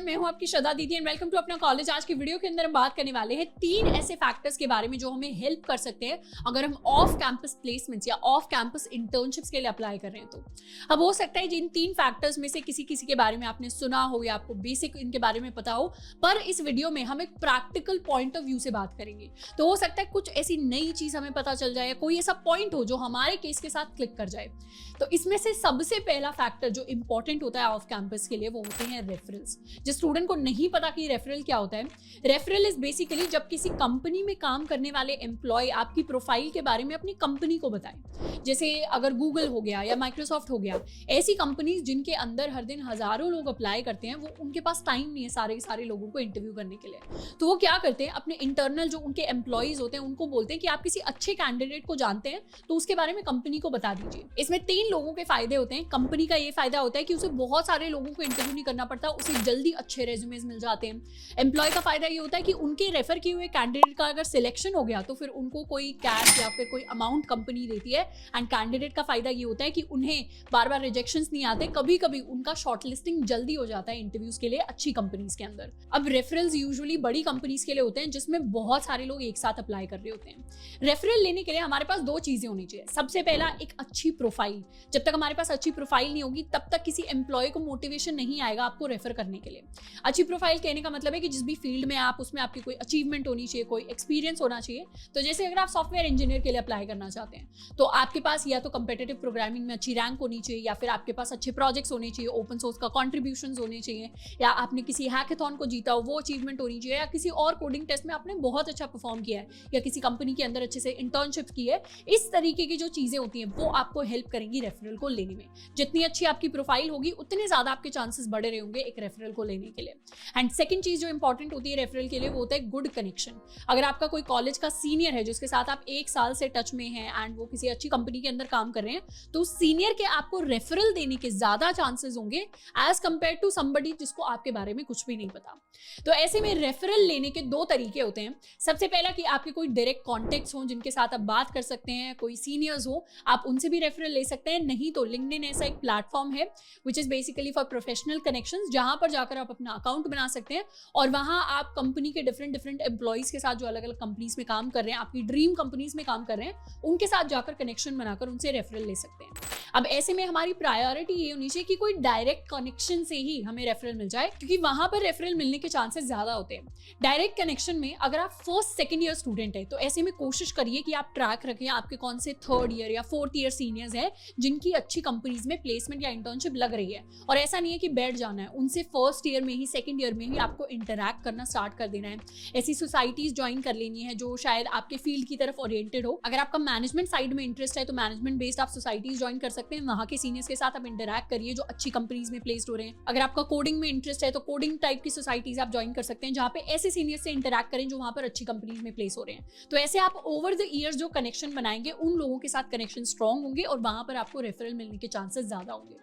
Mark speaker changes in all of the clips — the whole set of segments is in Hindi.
Speaker 1: मैं हूं आपकी श्रद्धा दीदी एंड वेलकम टू अपना कॉलेज। आज की वीडियो के अंदर हम बात करने वाले हैं 3 ऐसे फैक्टर्स के बारे में जो हमें हेल्प कर सकते हैं अगर हम ऑफ कैंपस प्लेसमेंट्स या ऑफ कैंपस इंटर्नशिप्स के लिए अप्लाई कर रहे हैं। तो अब हो सकता है जिन 3 फैक्टर्स में से किसी के बारे में आपने सुना हो या आपको बेसिक इनके बारे में पता हो, पर इस वीडियो में हम एक प्रैक्टिकल पॉइंट ऑफ व्यू से बात करेंगे। तो हो सकता है कुछ ऐसी नई चीज हमें पता चल जाए, कोई ऐसा पॉइंट हो जो हमारे केस के साथ क्लिक कर जाए। तो इसमें से सबसे पहला फैक्टर जो इंपॉर्टेंट होता है ऑफ कैंपस के लिए वो होते हैं रेफरल्स। जिस स्टूडेंट को नहीं पता कि रेफरल क्या होता है, रेफरल इज बेसिकली जब किसी कंपनी में काम करने वाले एम्प्लॉय आपकी प्रोफाइल के बारे में अपनी कंपनी को बताए। जैसे अगर गूगल हो गया या माइक्रोसॉफ्ट हो गया, ऐसी कंपनीज जिनके अंदर हर दिन हजारों लोग अप्लाई करते हैं, वो उनके पास टाइम नहीं है सारे लोगों को इंटरव्यू करने के लिए। तो वो क्या करते हैं, अपने इंटरनल जो उनके एम्प्लॉयज होते हैं उनको बोलते हैं कि आप किसी अच्छे कैंडिडेट को जानते हैं तो उसके बारे में कंपनी को बता दीजिए। इसमें 3 लोगों के फायदे होते हैं। कंपनी का ये फायदा होता है कि उसे बहुत सारे लोगों को इंटरव्यू नहीं करना पड़ता, उसे जल्दी अच्छे रेज्यूमेज मिल जाते हैं। एम्प्लॉय का फायदा ये होता है कि उनके रेफर किए हुए कैंडिडेट का अगर सिलेक्शन हो गया तो फिर उनको कोई कैश या फिर कोई अमाउंट कंपनी देती है। एंड कैंडिडेट का फायदा ये होता है कि उन्हें बार बार रिजेक्शंस नहीं आते, कभी कभी उनका शॉर्टलिस्टिंग जल्दी हो जाता है इंटरव्यूज के लिए अच्छी कंपनीज के अंदर। अब रेफरल्स यूजुअली बड़ी कंपनीज के लिए होते हैं जिसमें बहुत सारे लोग एक साथ अप्लाई कर रहे होते हैं। रेफरल लेने के लिए हमारे पास 2 चीजें होनी चाहिए। सबसे पहला एक अच्छी प्रोफाइल। जब तक हमारे पास अच्छी प्रोफाइल नहीं होगी तब तक किसी एम्प्लॉय को मोटिवेशन नहीं आएगा आपको रेफर करने के लिए। अच्छी प्रोफाइल कहने का मतलब है कि जिस भी फील्ड में आप उसमें आपकी कोई अचीवमेंट होनी चाहिए, कोई एक्सपीरियंस होना चाहिए। तो जैसे अगर आप सॉफ्टवेयर इंजीनियर के लिए अप्लाई करना चाहते हैं तो आपके पास या तो कंपेटिटिव प्रोग्रामिंग में अच्छी रैंक होनी चाहिए, या फिर आपके पास अच्छे प्रोजेक्ट्स होने चाहिए, ओपन सोर्स का कॉन्ट्रीब्यूशंस होने चाहिए, या आपने किसी हैकाथॉन को जीता हो वो अचीवमेंट होनी चाहिए, या किसी और कोडिंग टेस्ट में आपने बहुत अच्छा परफॉर्म किया है, या किसी कंपनी के अंदर अच्छे से इंटर्नशिप की है। इस तरीके की जो चीजें होती हैं वो आपको हेल्प करेंगी रेफरल को लेने में। जितनी अच्छी आपकी प्रोफाइल होगी उतने ज्यादा आपके चांसेस बढ़े रहे होंगे एक रेफरल को लेने के लिए। एंड सेकंड चीज जो इंपॉर्टेंट होती है रेफरल के लिए वो होता है गुड कनेक्शन। अगर आपका कोई कॉलेज का सीनियर है जिसके साथ आप 1 साल से टच में हैं एंड वो किसी अच्छी कंपनी के अंदर काम कर रहे हैं, तो सीनियर के आपको रेफरल देने के ज्यादा चांसेस होंगे एज कंपेयर टू समबडी जिसको आपके बारे में कुछ भी नहीं पता। तो ऐसे में रेफरल लेने के 2 तरीके होते हैं। सबसे पहला कि आपके कोई डायरेक्ट कॉन्टेक्ट्स हो जिनके साथ आप बात कर सकते हैं, कोई सीनियर्स हो, आप उनसे भी रेफरल ले सकते हैं। नहीं तो लिंक्डइन ऐसा एक प्लेटफॉर्म है which is basically for professional connections, जहां पर जाकर आप अपना अकाउंट बना सकते हैं और वहां आप कंपनी के डिफरेंट एम्प्लॉइज के साथ जो अलग अलग कंपनीज में काम कर रहे हैं, आपकी ड्रीम कंपनीज में काम कर रहे हैं, उनके साथ जाकर कनेक्शन बनाकर उनसे रेफरल ले सकते हैं। अब ऐसे में हमारी प्रायोरिटी ये होनी चाहिए कि कोई डायरेक्ट कनेक्शन से ही हमें रेफरल मिल जाए, क्योंकि वहां पर रेफरल मिलने के चांसेस ज्यादा होते हैं। डायरेक्ट कनेक्शन में अगर आप फर्स्ट सेकंड ईयर स्टूडेंट है तो ऐसे में कोशिश करिए कि आप ट्रैक रखें आपके कौन से 3rd ईयर या 4th ईयर सीनियर्स हैं जिनकी अच्छी कंपनीज में प्लेसमेंट या इंटर्नशिप लग रही है। और ऐसा नहीं है कि बैठ जाना है, उनसे फर्स्ट ईयर में ही 2nd ईयर में ही आपको इंटरैक्ट करना स्टार्ट कर देना है। ऐसी सोसाइटीज ज्वाइन कर लेनी है जो शायद आपके फील्ड की तरफ ओरिएंटेड हो। अगर आपका मैनेजमेंट साइड में इंटरेस्ट है तो मैनेजमेंट बेस्ड आप सोसाइटीज ज्वाइन कर सकते हैं, वहां के सीनियर्स के साथ आप इंटरैक्ट करिए जो अच्छी कंपनीज में प्लेस्ड हो रहे हैं। अगर आपका कोडिंग में इंटरेस्ट है तो कोडिंग टाइप की सोसाइटीज आप ज्वाइन कर सकते हैं जहां पे ऐसे सीनियर्स से इंटरैक्ट करें जो वहां पर अच्छी कंपनीज में प्लेस हो रहे हैं। तो ऐसे आप ओवर द ईयर्स जो कनेक्शन बनाएंगे उन लोगों के साथ कनेक्शन स्ट्रांग होंगे और वहां पर आपको रेफरल मिलने के चांसेस ज्यादा होंगे।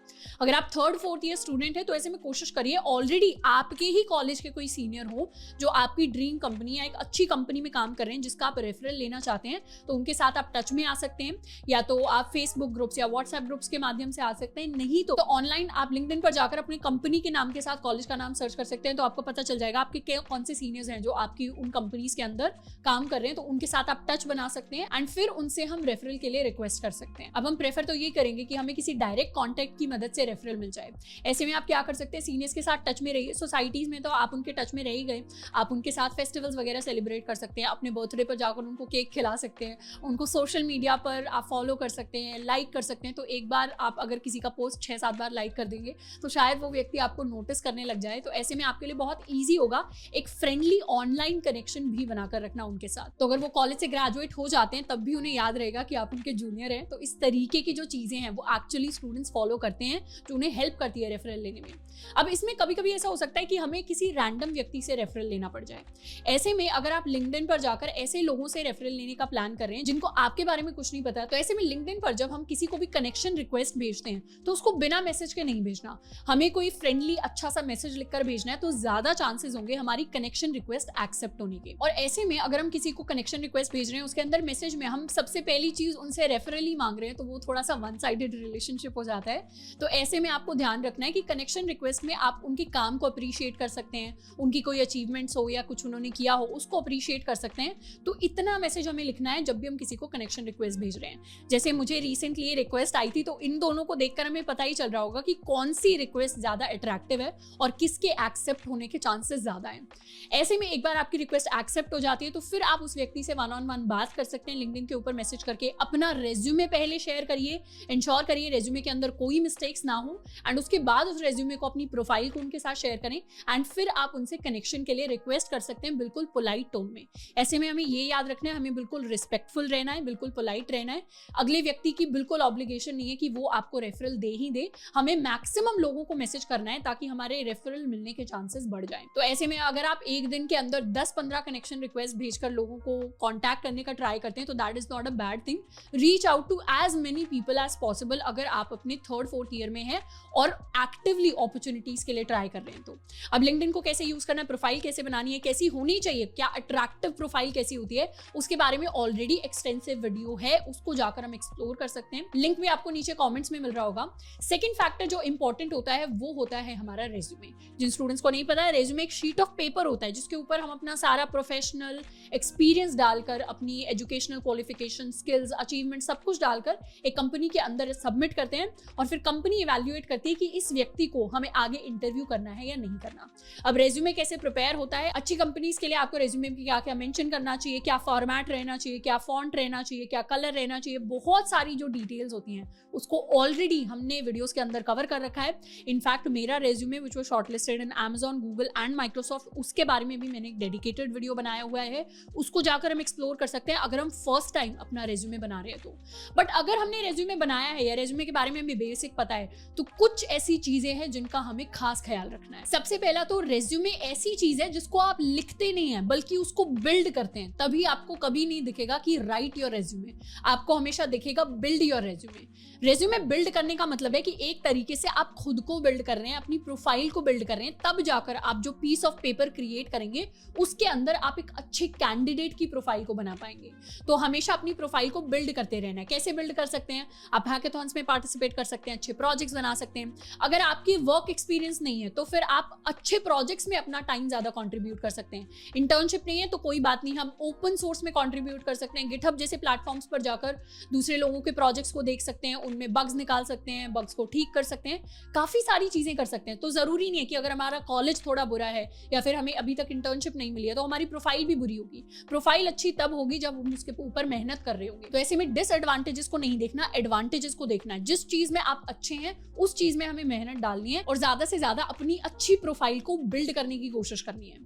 Speaker 1: अगर आप 3rd 4th ईयर स्टूडेंट है तो ऐसे में कोशिश करिए ऑलरेडी आपके ही कॉलेज के कोई सीनियर हो जो आपकी ड्रीम कंपनी या एक अच्छी कंपनी में काम कर रहे हैं जिसका आप रेफरल लेना चाहते हैं, तो उनके साथ आप टच में आ सकते हैं। या तो आप फेसबुक ग्रुप्स या व्हाट्सएप ग्रुप्स के माध्यम से आ सकते हैं, नहीं तो ऑनलाइन आप लिंक्डइन पर जाकर अपनी कंपनी के नाम के साथ कॉलेज का नाम सर्च कर सकते हैं। तो आपको पता चल जाएगा आपके कौन से सीनियर्स हैं जो आपकी उन कंपनीज के अंदर काम कर रहे हैं, तो उनके साथ आप टच बना सकते हैं एंड फिर उनसे हम रेफरल के लिए रिक्वेस्ट कर सकते हैं। अब हम प्रेफर तो ये करेंगे कि हमें किसी डायरेक्ट कॉन्टैक्ट की मदद से रेफरल मिल जाए। ऐसे में आप क्या कर सकते हैं, सीनियर्स के साथ टच में रहिए। सोसाइटीज में तो आप उनके टच में रह ही गए, आप उनके साथ फेस्टिवल्स वगैरह सेलिब्रेट कर सकते हैं, अपने बर्थडे पर जाकर उनको केक खिला सकते हैं, उनको सोशल मीडिया पर आप फॉलो कर सकते हैं, लाइक कर सकते हैं। तो एक बार आप अगर किसी का पोस्ट 6-7 बार लाइक कर देंगे तो शायद वो व्यक्ति आपको नोटिस करने लग जाए। तो ऐसे में आपके लिए बहुत ईजी होगा एक फ्रेंडली ऑनलाइन कनेक्शन भी बनाकर रखना उनके साथ। तो अगर वो कॉलेज से ग्रेजुएट हो जाते हैं तब भी उन्हें याद रहेगा कि आप उनके जूनियर हैं। तो इस तरीके की जो चीजें हैं वो एक्चुअली स्टूडेंट्स फॉलो करते हैं जो उन्हें हेल्प करती है रेफरल लेने में। अब इसमें कभी कभी ऐसा हो सकता है कि हमें किसी रैंडम व्यक्ति से रेफरल लेना पड़ जाए। ऐसे में अगर आप लिंक्डइन पर जाकर ऐसे लोगों से रेफरल लेने का प्लान कर रहे हैं जिनको आपके बारे में कुछ नहीं पता, तो ऐसे में लिंक्डइन पर जब हम किसी को भी कनेक्शन रिक्वेस्ट भेजते हैं तो उसको बिना मैसेज के नहीं भेजना, हमें कोई फ्रेंडली अच्छा सा मैसेज लिखकर भेजना है, तो ज्यादा चांसेस होंगे हमारी कनेक्शन रिक्वेस्ट एक्सेप्ट होने के। और ऐसे में अगर हम किसी को कनेक्शन रिक्वेस्ट भेज रहे हैं उसके अंदर मैसेज में हम सबसे पहली चीज उनसे रेफरल ही मांग रहे हैं, तो वो थोड़ा सा वन साइडेड रिलेशनशिप हो जाता है। तो ऐसे में आपको ध्यान रखना है कि कनेक्शन रिक्वेस्ट में आप उनके काम काम को अप्रिशिएट कर सकते हैं, उनकी कोई अचीवमेंट्स हो या कुछ उन्होंने किया हो उसको अप्रिशिएट कर सकते हैं। तो इतना मैसेज हमें लिखना है जब भी हम किसी को कनेक्शन रिक्वेस्ट भेज रहे हैं। जैसे मुझे रिसेंटली ये रिक्वेस्ट आई थी, तो इन दोनों को देखकर हमें पता ही चल रहा होगा कि कौन सी रिक्वेस्ट ज्यादा अट्रैक्टिव है और किसके एक्सेप्ट होने के चांसेस ज्यादा हैं। ऐसे में एक बार आपकी रिक्वेस्ट एक्सेप्ट हो जाती है तो फिर आप उस व्यक्ति से वन ऑन वन बात कर सकते हैं, लिंक्डइन के ऊपर मैसेज करके। अपना रेज्यूमे पहले शेयर करिए, इंश्योर करिए रेज्यूमे के अंदर कोई मिस्टेक्स ना हो, एंड उसके बाद उस रेज्यूमे को, अपनी प्रोफाइल को उनके साथ शेयर करें, एंड फिर आप उनसे कनेक्शन के लिए रिक्वेस्ट कर सकते हैं, बिल्कुल पोलाइट टोन में। ऐसे में हमें ये याद रखना है, हमें बिल्कुल रिस्पेक्टफुल रहना है, बिल्कुल पोलाइट रहना है। अगले व्यक्ति की बिल्कुल ऑब्लिगेशन नहीं है कि वो आपको रेफरल दे ही दे, हमें मैक्सिमम लोगों को मैसेज करना है ताकि हमारे रेफरल मिलने के चांसेस बढ़ जाएं। तो ऐसे में अगर आप एक दिन के अंदर 10-15 कनेक्शन रिक्वेस्ट भेजकर लोगों को कांटेक्ट करने का ट्राई करते हैं तो that is not a bad thing. Reach out to as many people as possible अगर आप अपने 3rd-4th ईयर में हैं और एक्टिवली अपॉर्चुनिटीज के लिए ट्राई कर रहे हैं। तो अब लिंक्डइन को कैसे यूज करना है, प्रोफाइल कैसे बनानी है, कैसी होनी चाहिए, क्या अट्रैक्टिव प्रोफाइल कैसी होती है, उसके बारे में ऑलरेडी एक्सटेंसिव वीडियो है, उसको जाकर हम एक्सप्लोर कर सकते हैं। लिंक भी आपको नीचे कमेंट्स में मिल रहा होगा। सेकंड फैक्टर जो इंपॉर्टेंट होता है वो होता है हमारा रेज्यूमे। जिन स्टूडेंट्स को नहीं पता है, रेज्यूमे एक शीट ऑफ पेपर होता है जिसके ऊपर हम अपना सारा प्रोफेशनल एक्सपीरियंस डालकर, अपनी एजुकेशनल क्वालिफिकेशन, स्किल्स, अचीवमेंट सब कुछ डालकर एक कंपनी के अंदर सबमिट करते हैं और फिर कंपनी इवैल्यूएट करती है कि इस व्यक्ति को हमें आगे इंटरव्यू करना है या नहीं करना। अब रेज्यूमे कैसे प्रिपेयर होता है, अच्छी कंपनीज के लिए आपको रेज्यूमे में क्या क्या मेंशन करना चाहिए, क्या फॉर्मेट रहना चाहिए, क्या फॉन्ट रहना चाहिए, क्या कलर रहना चाहिए, बहुत सारी जो डिटेल्स होती हैं उसको ऑलरेडी हमने वीडियोस के अंदर कवर कर रखा है। इनफैक्ट मेरा resume which was shortlisted in Amazon, Google and Microsoft, उसके बारे में भी मैंने एक डेडिकेटेड वीडियो बनाया हुआ है, उसको जाकर हम एक्सप्लोर कर सकते हैं अगर हम फर्स्ट टाइम अपना रेज्यूमे बना रहे हैं तो। बट अगर हमने रेज्यूमे बनाया है या रेज्यूमे के बारे में हमें बेसिक पता है तो कुछ ऐसी चीजें हैं जिनका हमें खास ख्याल रखना है। सबसे पहला तो रेज्यूमे ऐसी चीज है जिसको आप लिखते नहीं है बल्कि उसको बिल्ड करते हैं, तभी आपको कभी नहीं दिखेगा कि राइट योर रेज्यूमे, आपको हमेशा दिखेगा build your resume. Resume build करने का मतलब है कि एक तरीके से आप खुद को बिल्ड कर रहे हैं, अपनी प्रोफाइल को बिल्ड कर रहे हैं, तब जाकर आप जो पीस ऑफ पेपर क्रिएट करेंगे उसके अंदर आप एक अच्छे कैंडिडेट की प्रोफाइल को बना पाएंगे। तो हमेशा अपनी प्रोफाइल को बिल्ड करते रहना है। कैसे बिल्ड कर सकते हैं, आप हैकाथॉन्स में पार्टिसिपेट कर सकते हैं, अच्छे प्रोजेक्ट्स बना सकते हैं। अगर आपकी वर्क एक्सपीरियंस नहीं है तो फिर आप अच्छे प्रोजेक्ट्स में अपना टाइम ज्यादा कंट्रीब्यूट कर सकते हैं। इंटर्नशिप नहीं है तो कोई बात नहीं, हम ओपन सोर्स में कंट्रीब्यूट कर सकते हैं। गिटहब जैसे प्लेटफॉर्म्स पर जाकर दूसरे लोगों के प्रोजेक्ट्स को देख सकते हैं, उनमें बग्स निकाल सकते हैं, बग्स को ठीक कर सकते हैं, काफी सारी चीजें कर सकते हैं। तो जरूरी नहीं है कि अगर हमारा कॉलेज थोड़ा बुरा है या फिर हमें अभी तक इंटर्नशिप नहीं मिली है तो हमारी प्रोफाइल भी बुरी होगी। प्रोफाइल अच्छी तब होगी जब हम उसके ऊपर मेहनत कर रहे होंगे। तो ऐसे में डिसएडवांटेजेस को नहीं देखना, एडवांटेजेस को देखना है। जिस चीज में आप अच्छे हैं उस चीज में हमें मेहनत डालनी है और ज्यादा से ज्यादा अपनी अच्छी प्रोफाइल को बिल्ड करने की कोशिश करनी है।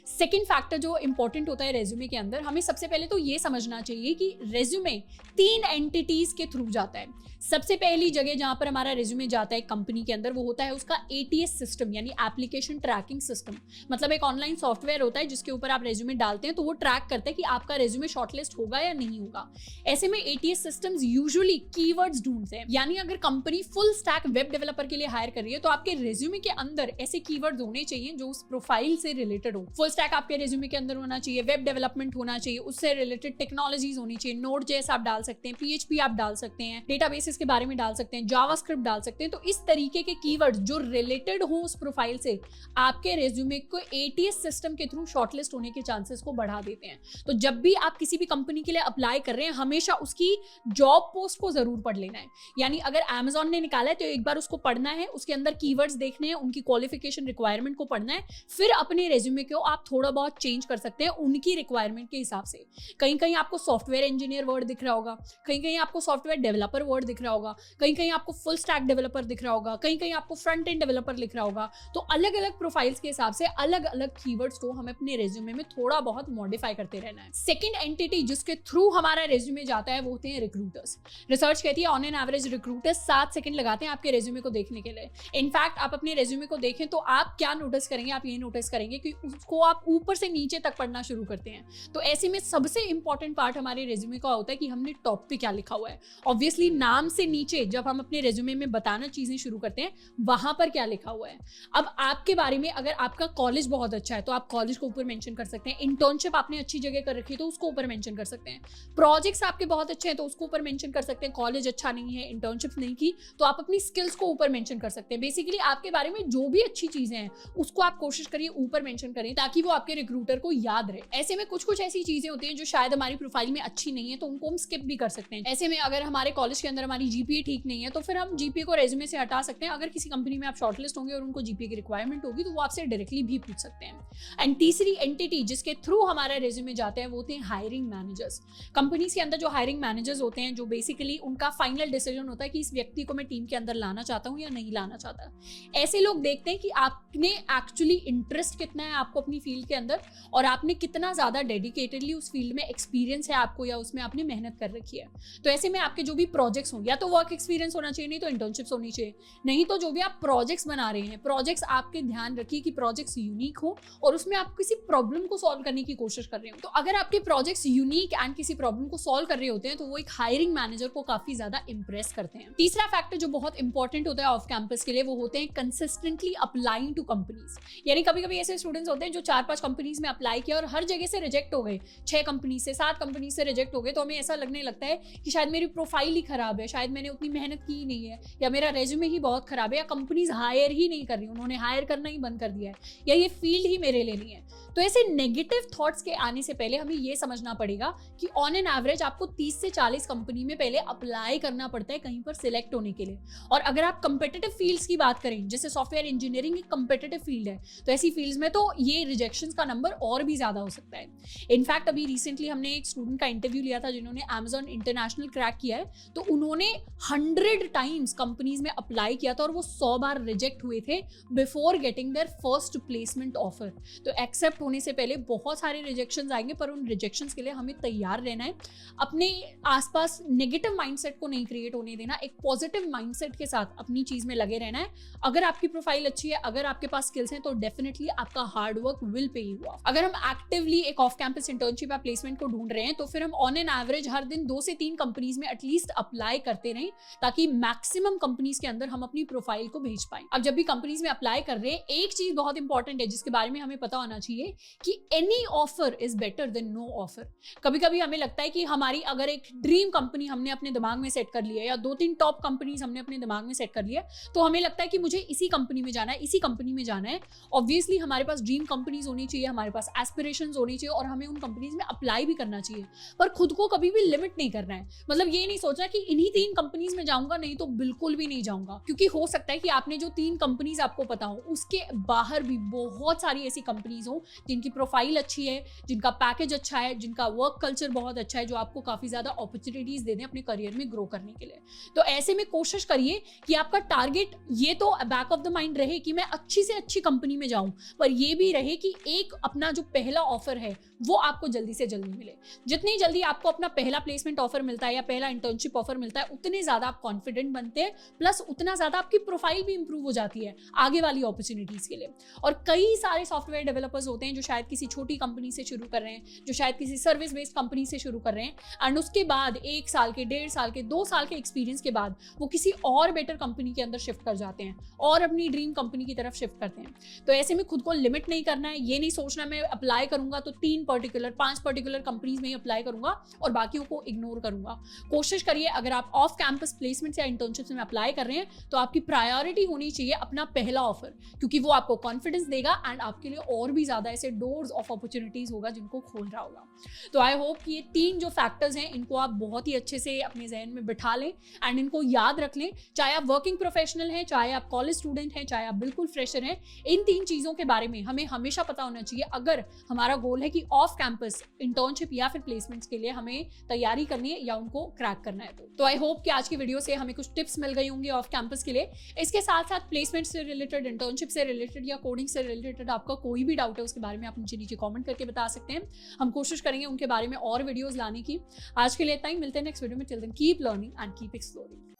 Speaker 1: सेकेंड फैक्टर जो इंपॉर्टेंट होता है रेज्यूमे के अंदर, हमें सबसे पहले तो ये समझना चाहिए कि रेज्यूमे 3 एंटिटीज के थ्रू जाता है। सबसे पहली जगह जहां पर हमारा रेज्यूमे जाता है कंपनी के अंदर वो होता है उसका ATS सिस्टम यानी एप्लीकेशन ट्रैकिंग सिस्टम। मतलब एक ऑनलाइन सॉफ्टवेयर होता है जिसके ऊपर आप रेज्यूमे डालते हैं तो वो ट्रैक करता है कि आपका रेज्यूमे शॉर्टलिस्ट होगा या नहीं होगा। ऐसे में ATS सिस्टम्स यूजुअली कीवर्ड्स ढूंढते हैं, यानी अगर company full stack web developer के लिए हायर कर रही है तो आपके रेज्यूमे के अंदर ऐसे कीवर्ड्स होने चाहिए जो उस प्रोफाइल से रिलेटेड हो। फुल स्टैक आपके रेज्यूमे के अंदर होना चाहिए, वेब डेवलपमेंट होना चाहिए, उससे रिलेटेड टेक्नोलॉजीज होनी चाहिए। Node.js आप डाल सकते हैं, PHP आप डाल सकते हैं, डेटाबेसेस के बारे में डाल सकते हैं, जावास्क्रिप्ट डाल सकते हैं। तो इस तरीके के कीवर्ड्स जो रिलेटेड हो उस प्रोफाइल से आपके रेज्यूमे को ATS सिस्टम के थ्रू शॉर्टलिस्ट होने के चांसेस को बढ़ा देते हैं। तो जब भी आप किसी भी कंपनी के लिए अप्लाई कर रहे हैं हमेशा उसकी जॉब पोस्ट को जरूर पढ़ लेना है। यानी अगर Amazon ने निकाला है तो एक बार उसको पढ़ना है, उसके अंदर कीवर्ड्स देखने हैं, उनकी क्वालिफिकेशन रिक्वायरमेंट को पढ़ना है, फिर अपने रेज्यूमे को आप थोड़ा बहुत चेंज कर सकते हैं उनकी रिक्वायरमेंट के हिसाब से। कहीं कहीं आपको सॉफ्टवेयर इंजीनियर वर्ड दिख रहा होगा, कहीं कहीं आपको सॉफ्टवेयर डेवलपर वर्ड दिख रहा होगा, कहीं कहीं आपको फुल स्टैक डेवलपर दिख रहा होगा, कहीं कहीं आपको फ्रंट एंड डेवलपर लिख रहा होगा। तो अलग अलग प्रोफाइल्स के हिसाब से अलग अलग कीवर्ड्स को हमें अपने रेज्यूमे में थोड़ा बहुत मॉडिफाई करते रहना है। सेकंड एंटिटी जिसके थ्रू हमारा रेज्यूमे जाता है वो होते हैं रिक्रूटर्स। रिसर्च कहती है on an average recruiters 7 second लगाते हैं आपके रेज्यूमे को देखने के लिए। इनफैक्ट आप अपने रेज्यूमे को देखें तो आप क्या नोटिस करेंगे, आप ये नोटिस करेंगे कि उसको आप ऊपर से नीचे तक पढ़ना शुरू करते हैं। तो ऐसे में सबसे इंपॉर्टेंट पार्ट हमारे रेज्यूमे का होता है कि हमने टॉप पे क्या लिखा हुआ है। ऑब्वियसली नाम से नीचे जब हम अपने रेज्यूमे में बताना चीजें शुरू करते हैं वहां पर क्या लिखा हुआ है। अब आपके बारे में अगर आपका कॉलेज बहुत अच्छा है तो आप कॉलेज को ऊपर मेंशन कर सकते हैं, इंटर्नशिप आपने अच्छी जगह कर रखी है तो उसको ऊपर मेंशन कर सकते हैं, प्रोजेक्ट्स आपके बहुत अच्छे हैं तो उसको ऊपर मेंशन कर सकते हैं, कॉलेज अच्छा नहीं है, इंटर्नशिप नहीं की तो आप अपनी स्किल्स को ऊपर मेंशन कर सकते हैं। बेसिकली आपके बारे में जो भी अच्छी अच्छी चीजें हैं उसको आप कोशिश करिए ऊपर मेंशन करें, ताकि वो आपके रिक्रूटर को याद रहे। ऐसे में कुछ कुछ ऐसी चीजें होती हैं जो शायद हमारी प्रोफाइल में अच्छी नहीं है, तो उनको हम स्किप भी कर सकते हैं। ऐसे में अगर हमारे कॉलेज के अंदर हमारी जीपीए ठीक नहीं है तो फिर हम जीपीए को रेज्यूमे से हटा सकते हैं। अगर किसी कंपनी में आप शॉर्टलिस्ट होंगे और उनको जीपीए की रिक्वायरमेंट होगी तो वो आपसे डायरेक्टली भी पूछ सकते हैं। एंड तीसरी एंटिटी जिसके थ्रू हमारा रेज्यूमे जाते हैं वो होते हैं हायरिंग मैनेजर्स। कंपनीज के अंदर जो हायरिंग मैनेजर्स होते हैं, जो बेसिकली उनका फाइनल डिसीजन होता है कि इस व्यक्ति को मैं टीम के अंदर लाना चाहता हूं या नहीं लाना चाहता। ऐसे लोग देखते हैं कि आपने एक्चुअली इंटरेस्ट कितना है आपको अपनी फील्ड के अंदर, और आपने कितना ज्यादा डेडिकेटेडली उस फील्ड में एक्सपीरियंस है आपको, या उसमें आपने मेहनत कर रखी है। तो ऐसे में आपके जो भी प्रोजेक्ट्स हों, या तो वर्क एक्सपीरियंस होना चाहिए, नहीं तो इंटर्नशिप्स होनी चाहिए, नहीं तो जो भी आप प्रोजेक्ट्स बना रहे हैं, प्रोजेक्ट्स आपके ध्यान रखिए कि प्रोजेक्ट्स यूनिक हो और उसमें आप किसी प्रॉब्लम को सॉल्व करने की कोशिश कर रहे हो। तो अगर आपके प्रोजेक्ट्स यूनिक एंड किसी प्रॉब्लम को सॉल्व कर रहे होते हैं तो वो एक हायरिंग मैनेजर को काफी ज्यादा इंप्रेस करते हैं। तीसरा फैक्टर जो बहुत इंपॉर्टेंट होता है ऑफ कैंपस के लिए वो होते हैं कंसिस्टेंटली अप्लाइंग टू कंपनीज। यानी कभी कभी ऐसे स्टूडेंट्स होते हैं जो 4-5 कंपनीज में अप्लाई किया और हर जगह से रिजेक्ट हो गए, 6 कंपनी से 7 कंपनी से रिजेक्ट हो गए, तो हमें ऐसा लगने लगता है कि शायद मेरी प्रोफाइल ही खराब है, शायद मैंने उतनी मेहनत की नहीं है, या मेरा रेज्यूमे ही बहुत खराब है, या कंपनीज हायर ही नहीं कर रही, उन्होंने हायर करना ही बंद कर दिया है, या ये फील्ड ही मेरे लिए नहीं है। तो ऐसे नेगेटिव थॉट्स के आने से पहले हमें ये समझना पड़ेगा कि ऑन एन एवरेज आपको 30 से 40 कंपनी में पहले अप्लाई करना पड़ता है कहीं पर सिलेक्ट होने के लिए। और अगर आप कंपेटिटिव फील्ड्स की बात करें, जैसे सॉफ्टवेयर इंजीनियरिंग एक कंपेटिटिव फील्ड है, तो ऐसी फील्ड्स में तो ये रिजेक्शंस का नंबर और भी ज्यादा हो सकता है। इनफैक्ट अभी रिसेंटली हमने एक स्टूडेंट का इंटरव्यू लिया था जिन्होंने Amazon इंटरनेशनल क्रैक किया है, तो उन्होंने 100 टाइम्स कंपनीज में अप्लाई किया था और वो 100 बार रिजेक्ट हुए थे before getting their first placement offer. तो एक्सेप्ट होने से पहले बहुत सारे रिजेक्शंस आएंगे, पर उन रिजेक्शंस के लिए हमें तैयार रहना है। अपने आसपास नेगेटिव माइंडसेट को नहीं क्रिएट होने देना, एक पॉजिटिव माइंडसेट के साथ अपनी चीज में लगे रहना है। अगर आपकी प्रोफाइल अच्छी है, अगर आपके पास स्किल्स हैं, तो डेफिनेटली आपका hard work will pay you of. अगर हम एक्टिवली एक ऑफ कैंपस इंटर्नशिप या प्लेसमेंट को ढूंढ रहे हैं तो फिर हम ऑन एन एवरेज हर दिन 2 से 3 कंपनीज में एटलीस्ट अप्लाई करते रहें, ताकि मैक्सिमम कंपनीज के अंदर हम अपनी प्रोफाइल को भेज पाएं। अब जब भी कंपनीज में अप्लाई कर रहे हैं, एक चीज बहुत इंपॉर्टेंट है जिसके बारे में हमें पता होना चाहिए कि any offer is better than no offer. कभी कभी हमें लगता है कि हमारी अगर एक ड्रीम कंपनी हमने अपने दिमाग में सेट कर लिया है, या 2-3 टॉप कंपनीज हमने अपने दिमाग में सेट कर लिया, तो हमें लगता है कि मुझे इसी कंपनी में जाना है, इसी कंपनी में जाना है। ऑब्वियसली हमारे पास ड्रीम कंपनीज होनी चाहिए, हमारे पास एस्पिरेशंस होनी चाहिए, और हमें उन कंपनीज में अप्लाई भी करना चाहिए, पर खुद को कभी भी लिमिट नहीं करना है। मतलब ये नहीं सोचना कि इन्हीं 3 कंपनीज में जाऊंगा, नहीं तो बिल्कुल भी नहीं जाऊंगा, क्योंकि हो सकता है कि आपने जो 3 कंपनीज आपको पता हो उसके बाहर भी बहुत सारी ऐसी कंपनीज हो जिनकी प्रोफाइल अच्छी है, जिनका पैकेज अच्छा है, जिनका वर्क कल्चर बहुत अच्छा है, जो आपको काफी ज्यादा अपॉर्चुनिटीज दे दें अपने करियर में ग्रो करने के लिए। तो ऐसे में कोशिश करिए कि आपका टारगेट ये तो बैक ऑफ द माइंड रहे कि मैं अच्छी से अच्छी कंपनी में जाऊं, पर ये भी रहे कि एक अपना जो पहला ऑफर है वो आपको जल्दी से जल्दी मिले। जितनी जल्दी आपको अपना पहला प्लेसमेंट ऑफर मिलता है या पहला इंटर्नशिप ऑफर मिलता है, उतने ज्यादा आप कॉन्फिडेंट बनते हैं, प्लस उतना ज्यादा आपकी प्रोफाइल भी इंप्रूव हो जाती है आगे वाली अपॉर्चुनिटीज के लिए। और कई सारे सॉफ्टवेयर डेवलपर्स होते हैं जो शायद किसी छोटी कंपनी से शुरू कर रहे हैं, जो शायद किसी सर्विस बेस्ड कंपनी से शुरू कर रहे हैं, एंड उसके बाद 1 साल के, 1.5 साल के, 2 साल के एक्सपीरियंस के बाद वो किसी और बेटर कंपनी के अंदर शिफ्ट कर जाते हैं और अपनी ड्रीम कंपनी की तरफ शिफ्ट करते हैं। तो ऐसे में खुद को लिमिट नहीं करना है। ये नहीं सोचना मैं अप्लाई करूंगा तो 5 पर्टिकुलर कंपनीज में ही अप्लाई करूंगा और बाकियों को इग्नोर करूंगा। कोशिश करिए अगर आप ऑफ कैंपस प्लेसमेंट या इंटर्नशिप्स में अप्लाई कर रहे हैं तो आपकी प्रायोरिटी होनी चाहिए अपना पहला ऑफर, क्योंकि वो आपको कॉन्फिडेंस देगा एंड आपके लिए और भी ज्यादा ऐसे डोर्स ऑफ अपॉर्चुनिटीज होगा जिनको खोल रहा होगा। तो आई होप कि ये 3 जो फैक्टर्स हैं इनको आप बहुत ही अच्छे से अपने जहन में बिठा लें एंड इनको याद रख लें। चाहे आप वर्किंग प्रोफेशनल हैं, चाहे आप कॉलेज स्टूडेंट हैं, चाहे आप बिल्कुल फ्रेशर हैं, इन 3 चीजों के बारे में हमें हमेशा पता होना चाहिए अगर हमारा गोल है कि ऑफ कैंपस इंटर्नशिप या फिर प्लेसमेंट्स के लिए हमें तैयारी करनी है या उनको क्रैक करना है। तो आई होप कि आज की वीडियो से हमें कुछ टिप्स मिल गई होंगी ऑफ कैंपस के लिए। इसके साथ साथ प्लेसमेंट से रिलेटेड, इंटर्नशिप से रिलेटेड या कोडिंग से रिलेटेड आपका कोई भी डाउट है उसके बारे में आप मुझे नीचे कमेंट करके बता सकते हैं। हम कोशिश करेंगे उनके बारे में और वीडियोस लाने की। आज के लिए इतना ही, मिलते हैं नेक्स्ट वीडियो में। Till then keep learning and keep exploring.